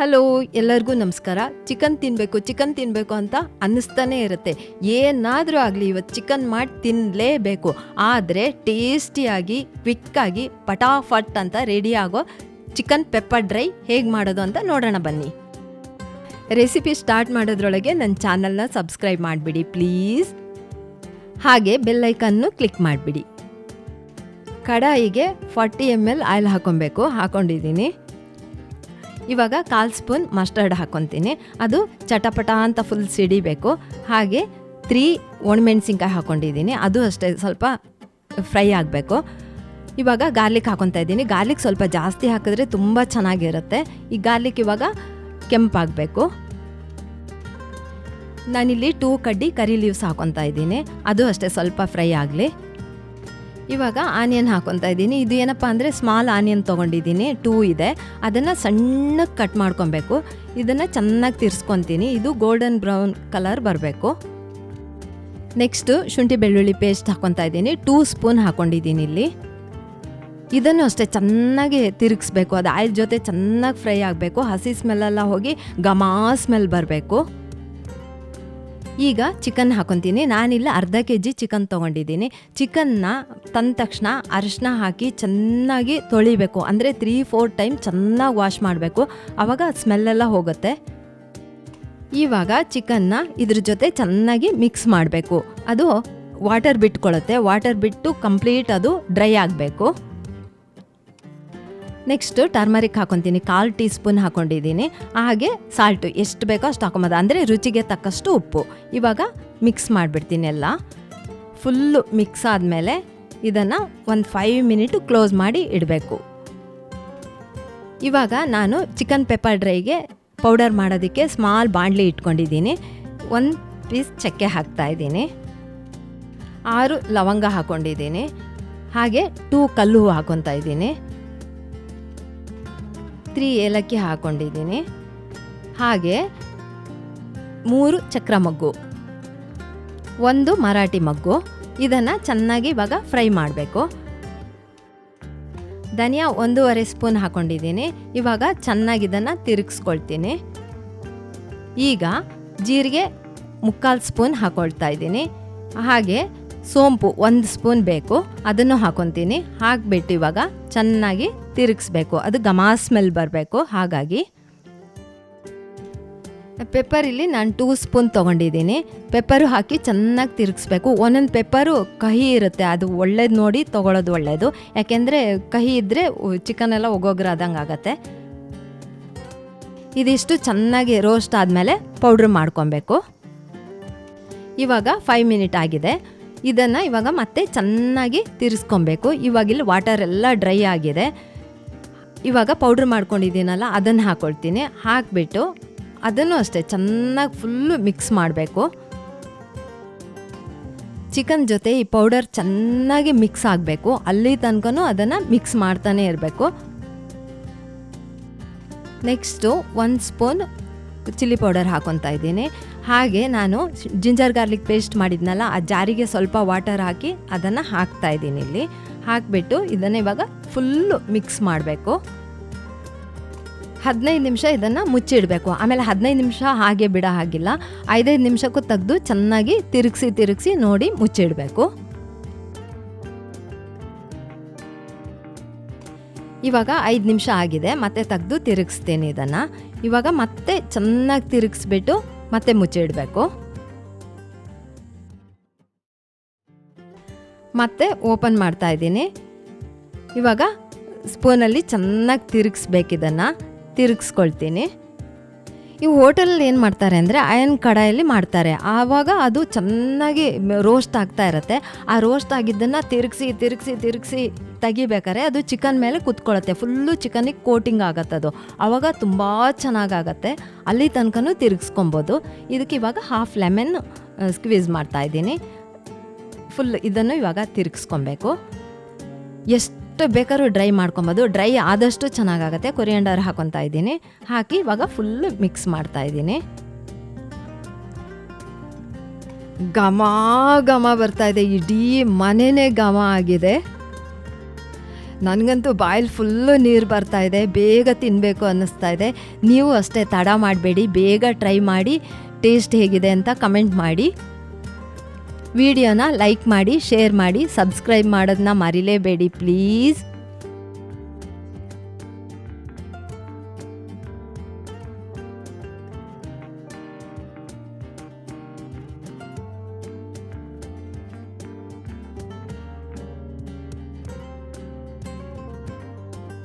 Hello, ಎಲ್ಲರಿಗೂ ನಮಸ್ಕಾರ. Chicken ತಿನ್ನಬೇಕು ಅಂತ ಅನ್ನಿಸ್ತಾನೆ ಇರುತ್ತೆ. ಏನಾದರೂ ಆಗಲಿ ಇವತ್ತು ಚಿಕನ್ ಮಾಡಿ ತಿನ್ನಲೇಬೇಕು. ಆದರೆ ಟೇಸ್ಟಿಯಾಗಿ, ಕ್ವಿಕ್ಕಾಗಿ, ಪಟಾಫಟ್ ಅಂತ ರೆಡಿ ಆಗೋ ಚಿಕನ್ ಪೆಪ್ಪರ್ ಡ್ರೈ ಹೇಗೆ ಮಾಡೋದು ಅಂತ ನೋಡೋಣ ಬನ್ನಿ. ರೆಸಿಪಿ ಸ್ಟಾರ್ಟ್ ಮಾಡೋದ್ರೊಳಗೆ ನನ್ನ ಚಾನಲ್ನ ಸಬ್ಸ್ಕ್ರೈಬ್ ಮಾಡಿಬಿಡಿ ಪ್ಲೀಸ್. ಹಾಗೆ ಬೆಲ್ ಐಕನ್ನು ಕ್ಲಿಕ್ ಮಾಡಿಬಿಡಿ. ಕಡಾಯಿಗೆ 40 ml ಆಯಿಲ್ ಹಾಕ್ಕೊಂಡಿದ್ದೀನಿ. ಇವಾಗ 1/4 ಸ್ಪೂನ್ ಮಸ್ಟರ್ಡ್ ಹಾಕ್ಕೊತೀನಿ. ಅದು ಚಟಪಟ ಅಂತ ಫುಲ್ ಸಿಡಿಬೇಕು. ಹಾಗೆ 3 ಒಣಮೆಣಸಿನ್ಕಾಯಿ ಹಾಕ್ಕೊಂಡಿದ್ದೀನಿ. ಅದು ಅಷ್ಟೇ ಸ್ವಲ್ಪ ಫ್ರೈ ಆಗಬೇಕು. ಇವಾಗ ಗಾರ್ಲಿಕ್ ಹಾಕ್ಕೊತಾ ಇದ್ದೀನಿ. ಗಾರ್ಲಿಕ್ ಸ್ವಲ್ಪ ಜಾಸ್ತಿ ಹಾಕಿದ್ರೆ ತುಂಬ ಚೆನ್ನಾಗಿರುತ್ತೆ. ಈ ಗಾರ್ಲಿಕ್ ಇವಾಗ ಕೆಂಪಾಗಬೇಕು. ನಾನಿಲ್ಲಿ 2 ಕಡ್ಡಿ ಕರಿ ಲೀವ್ಸ್ ಹಾಕ್ಕೊತಾ ಇದ್ದೀನಿ. ಅದು ಅಷ್ಟೇ ಸ್ವಲ್ಪ ಫ್ರೈ ಆಗಲಿ. ಇವಾಗ ಆನಿಯನ್ ಹಾಕ್ಕೊತಾ ಇದ್ದೀನಿ. ಇದು ಏನಪ್ಪ ಅಂದರೆ ಸ್ಮಾಲ್ ಆನಿಯನ್ ತೊಗೊಂಡಿದ್ದೀನಿ, 2 ಇದೆ. ಅದನ್ನು ಸಣ್ಣಕ್ಕೆ ಕಟ್ ಮಾಡ್ಕೊಬೇಕು. ಇದನ್ನು ಚೆನ್ನಾಗಿ ತಿರ್ಸ್ಕೊತೀನಿ. ಇದು ಗೋಲ್ಡನ್ ಬ್ರೌನ್ ಕಲರ್ ಬರಬೇಕು. ನೆಕ್ಸ್ಟು ಶುಂಠಿ ಬೆಳ್ಳುಳ್ಳಿ ಪೇಸ್ಟ್ ಹಾಕ್ಕೊತಾ ಇದ್ದೀನಿ. 2 ಸ್ಪೂನ್ ಹಾಕ್ಕೊಂಡಿದ್ದೀನಿ ಇಲ್ಲಿ. ಇದನ್ನು ಅಷ್ಟೇ ಚೆನ್ನಾಗಿ ತಿರುಗಿಸ್ಬೇಕು. ಅದು ಆಯಿಲ್ ಜೊತೆ ಚೆನ್ನಾಗಿ ಫ್ರೈ ಆಗಬೇಕು. ಹಸಿ ಸ್ಮೆಲ್ಲೆಲ್ಲ ಹೋಗಿ ಘಮ ಸ್ಮೆಲ್ ಬರಬೇಕು. ಈಗ ಚಿಕನ್ ಹಾಕ್ಕೊತೀನಿ. ನಾನಿಲ್ಲ ಅರ್ಧ kg ಚಿಕನ್ ತೊಗೊಂಡಿದ್ದೀನಿ. ಚಿಕನ್ನ ತಂದ ತಕ್ಷಣ ಅರಿಶಿನ ಹಾಕಿ ಚೆನ್ನಾಗಿ ತೊಳಿಬೇಕು. ಅಂದರೆ 3-4 ಟೈಮ್ ಚೆನ್ನಾಗಿ ವಾಶ್ ಮಾಡಬೇಕು. ಆವಾಗ ಸ್ಮೆಲ್ಲೆಲ್ಲ ಹೋಗುತ್ತೆ. ಇವಾಗ ಚಿಕನ್ನ ಇದ್ರ ಜೊತೆ ಚೆನ್ನಾಗಿ ಮಿಕ್ಸ್ ಮಾಡಬೇಕು. ಅದು ವಾಟರ್ ಬಿಟ್ಕೊಳ್ಳುತ್ತೆ. ವಾಟರ್ ಬಿಟ್ಟು ಕಂಪ್ಲೀಟ್ ಅದು ಡ್ರೈ ಆಗಬೇಕು. ನೆಕ್ಸ್ಟು ಟರ್ಮರಿಕ್ ಹಾಕ್ಕೊತೀನಿ. 1/4 ಟೀ ಸ್ಪೂನ್ ಹಾಕ್ಕೊಂಡಿದ್ದೀನಿ. ಹಾಗೆ ಸಾಲ್ಟು ಎಷ್ಟು ಬೇಕೋ ಅಷ್ಟು ಹಾಕೊಂಬೋದು. ಅಂದರೆ ರುಚಿಗೆ ತಕ್ಕಷ್ಟು ಉಪ್ಪು. ಇವಾಗ ಮಿಕ್ಸ್ ಮಾಡಿಬಿಡ್ತೀನಿ ಎಲ್ಲ. ಫುಲ್ಲು ಮಿಕ್ಸ್ ಆದಮೇಲೆ ಇದನ್ನು ಒಂದು 5 ಮಿನಿಟ್ ಕ್ಲೋಸ್ ಮಾಡಿ ಇಡಬೇಕು. ಇವಾಗ ನಾನು ಚಿಕನ್ ಪೆಪ್ಪರ್ ಡ್ರೈಗೆ ಪೌಡರ್ ಮಾಡೋದಕ್ಕೆ ಸ್ಮಾಲ್ ಬಾಣಲಿ ಇಟ್ಕೊಂಡಿದ್ದೀನಿ. 1 ಪೀಸ್ ಚಕ್ಕೆ ಹಾಕ್ತಾಯಿದ್ದೀನಿ. 6 ಲವಂಗ ಹಾಕ್ಕೊಂಡಿದ್ದೀನಿ. ಹಾಗೆ 2 ಕಲ್ಲು ಹೂವು ಹಾಕ್ಕೊತಾ ಇದ್ದೀನಿ. 3 ಏಲಕ್ಕಿ ಹಾಕ್ಕೊಂಡಿದ್ದೀನಿ. ಹಾಗೆ 3 ಚಕ್ರ ಮೊಗ್ಗು, 1 ಮರಾಠಿ ಮೊಗ್ಗು. ಇದನ್ನು ಚೆನ್ನಾಗಿ ಇವಾಗ ಫ್ರೈ ಮಾಡಬೇಕು. ಧನಿಯಾ 1.5 ಸ್ಪೂನ್ ಹಾಕ್ಕೊಂಡಿದ್ದೀನಿ. ಇವಾಗ ಚೆನ್ನಾಗಿ ಇದನ್ನು ತಿರುಗಿಸ್ಕೊಳ್ತೀನಿ. ಈಗ ಜೀರಿಗೆ 3/4 ಸ್ಪೂನ್ ಹಾಕ್ಕೊಳ್ತಾ ಇದ್ದೀನಿ. ಹಾಗೆ ಸೋಂಪು 1 ಸ್ಪೂನ್ ಬೇಕು, ಅದನ್ನು ಹಾಕ್ಕೊತೀನಿ. ಹಾಕ್ಬಿಟ್ಟು ಇವಾಗ ಚೆನ್ನಾಗಿ ತಿರುಗಿಸ್ಬೇಕು. ಅದು ಘಮ ಸ್ಮೆಲ್ ಬರಬೇಕು. ಹಾಗಾಗಿ ಪೆಪ್ಪರ್ ಇಲ್ಲಿ ನಾನು 2 ಸ್ಪೂನ್ ತೊಗೊಂಡಿದ್ದೀನಿ. ಪೆಪ್ಪರು ಹಾಕಿ ಚೆನ್ನಾಗಿ ತಿರುಗಿಸ್ಬೇಕು. ಒಂದೊಂದು ಪೆಪ್ಪರು ಕಹಿ ಇರುತ್ತೆ. ಅದು ಒಳ್ಳೇದು ನೋಡಿ ತೊಗೊಳ್ಳೋದು ಒಳ್ಳೆಯದು. ಯಾಕೆಂದರೆ ಕಹಿ ಇದ್ದರೆ ಚಿಕನ್ ಎಲ್ಲ ಒಗೋಗ್ರಾದಂಗೆ ಆಗುತ್ತೆ. ಇದಿಷ್ಟು ಚೆನ್ನಾಗಿ ರೋಸ್ಟ್ ಆದಮೇಲೆ ಪೌಡ್ರ್ ಮಾಡ್ಕೊಬೇಕು. ಇವಾಗ 5 ಮಿನಿಟ್ ಆಗಿದೆ. ಇದನ್ನು ಇವಾಗ ಮತ್ತೆ ಚೆನ್ನಾಗಿ ತಿರ್ಸ್ಕೊಬೇಕು. ಇವಾಗಿಲ್ಲಿ ವಾಟರ್ ಎಲ್ಲ ಡ್ರೈ ಆಗಿದೆ. ಇವಾಗ ಪೌಡ್ರ್ ಮಾಡ್ಕೊಂಡಿದ್ದೀನಲ್ಲ ಅದನ್ನು ಹಾಕ್ಕೊಳ್ತೀನಿ. ಹಾಕಿಬಿಟ್ಟು ಅದನ್ನು ಅಷ್ಟೇ ಚೆನ್ನಾಗಿ ಫುಲ್ಲು ಮಿಕ್ಸ್ ಮಾಡಬೇಕು. ಚಿಕನ್ ಜೊತೆ ಈ ಪೌಡರ್ ಚೆನ್ನಾಗಿ ಮಿಕ್ಸ್ ಆಗಬೇಕು. ಅಲ್ಲಿ ತನಕನೂ ಅದನ್ನು ಮಿಕ್ಸ್ ಮಾಡ್ತಾನೆ ಇರಬೇಕು. ನೆಕ್ಸ್ಟು 1 ಸ್ಪೂನ್ ಚಿಲ್ಲಿ ಪೌಡರ್ ಹಾಕ್ಕೊತಾ ಇದ್ದೀನಿ. ಹಾಗೆ ನಾನು ಜಿಂಜರ್ ಗಾರ್ಲಿಕ್ ಪೇಸ್ಟ್ ಮಾಡಿದ್ನಲ್ಲ ಆ ಜಾರಿಗೆ ಸ್ವಲ್ಪ ವಾಟರ್ ಹಾಕಿ ಅದನ್ನು ಹಾಕ್ತಾ ಇದ್ದೀನಿ ಇಲ್ಲಿ. ಹಾಕಿಬಿಟ್ಟು ಇದನ್ನು ಇವಾಗ ಫುಲ್ಲು ಮಿಕ್ಸ್ ಮಾಡಬೇಕು. 15 ನಿಮಿಷ ಇದನ್ನು ಮುಚ್ಚಿಡಬೇಕು. ಆಮೇಲೆ 15 ನಿಮಿಷ ಹಾಗೆ ಬಿಡೋ ಹಾಗಿಲ್ಲ. 5-5 ನಿಮಿಷಕ್ಕೂ ತೆಗೆದು ಚೆನ್ನಾಗಿ ತಿರುಗಿಸಿ ನೋಡಿ ಮುಚ್ಚಿಡಬೇಕು. ಇವಾಗ 5 ನಿಮಿಷ ಆಗಿದೆ. ಮತ್ತೆ ತೆಗೆದು ತಿರುಗಿಸ್ತೀನಿ ಇದನ್ನು. ಇವಾಗ ಮತ್ತೆ ಚೆನ್ನಾಗಿ ತಿರುಗಿಸ್ಬಿಟ್ಟು ಮತ್ತೆ ಮುಚ್ಚಿಡಬೇಕು. ಮತ್ತೆ ಓಪನ್ ಮಾಡ್ತಾ ಇದ್ದೀನಿ. ಇವಾಗ ಸ್ಪೂನಲ್ಲಿ ಚೆನ್ನಾಗಿ ತಿರುಗಿಸ್ಬೇಕಿದನ್ನು. ತಿರುಗಿಸ್ಕೊಳ್ತೀನಿ. ಈ ಹೋಟೆಲಲ್ಲಿ ಏನು ಮಾಡ್ತಾರೆ ಅಂದರೆ ಅಯನ್ ಕಡಾಯಲ್ಲಿ ಮಾಡ್ತಾರೆ. ಆವಾಗ ಅದು ಚೆನ್ನಾಗಿ ರೋಸ್ಟ್ ಆಗ್ತಾ ಇರುತ್ತೆ. ಆ ರೋಸ್ಟ್ ಆಗಿದ್ದನ್ನು ತಿರುಗಿಸಿ ತೆಗಿಬೇಕಾರೆ ಅದು ಚಿಕನ್ ಮೇಲೆ ಕುತ್ಕೊಳ್ಳುತ್ತೆ. ಫುಲ್ಲು ಚಿಕನಿಗೆ ಕೋಟಿಂಗ್ ಆಗತ್ತೆ. ಅದು ಆವಾಗ ತುಂಬ ಚೆನ್ನಾಗಾಗತ್ತೆ. ಅಲ್ಲಿ ತನಕನೂ ತಿರುಗಿಸ್ಕೊಬೋದು. ಇದಕ್ಕೆ ಇವಾಗ 1/2 ಲೆಮನ್ ಸ್ಕ್ವೀಸ್ ಮಾಡ್ತಾಯಿದ್ದೀನಿ. ಫುಲ್ ಇದನ್ನು ಇವಾಗ ತಿರುಗಿಸ್ಕೊಬೇಕು. ಎಷ್ಟು ಬೇಕಾದ್ರೂ ಡ್ರೈ ಮಾಡ್ಕೊಬೋದು. ಡ್ರೈ ಆದಷ್ಟು ಚೆನ್ನಾಗಾಗತ್ತೆ. ಕೊರಿಯಾಂಡರ್ ಹಾಕ್ಕೊತಾ ಇದ್ದೀನಿ. ಹಾಕಿ ಇವಾಗ ಫುಲ್ ಮಿಕ್ಸ್ ಮಾಡ್ತಾ ಇದ್ದೀನಿ. ಘಮ ಬರ್ತಾ ಇದೆ. ಇಡೀ ಮನೆಯೇ ಘಮ ಆಗಿದೆ. ನನಗಂತೂ ಬಾಯಲ್ಲಿ ಫುಲ್ಲು ನೀರು ಬರ್ತಾ ಇದೆ, ಬೇಗ ತಿನ್ನಬೇಕು ಅನ್ನಿಸ್ತಾ ಇದೆ. ನೀವು ಅಷ್ಟೇ ತಡ ಮಾಡಬೇಡಿ, ಬೇಗ ಟ್ರೈ ಮಾಡಿ ಟೇಸ್ಟ್ ಹೇಗಿದೆ ಅಂತ ಕಮೆಂಟ್ ಮಾಡಿ. ವಿಡಿಯೋನ ಲೈಕ್ ಮಾಡಿ, ಶೇರ್ ಮಾಡಿ, ಸಬ್ಸ್ಕ್ರೈಬ್ ಮಾಡೋದನ್ನ ಮರಿಲೇಬೇಡಿ ಪ್ಲೀಸ್.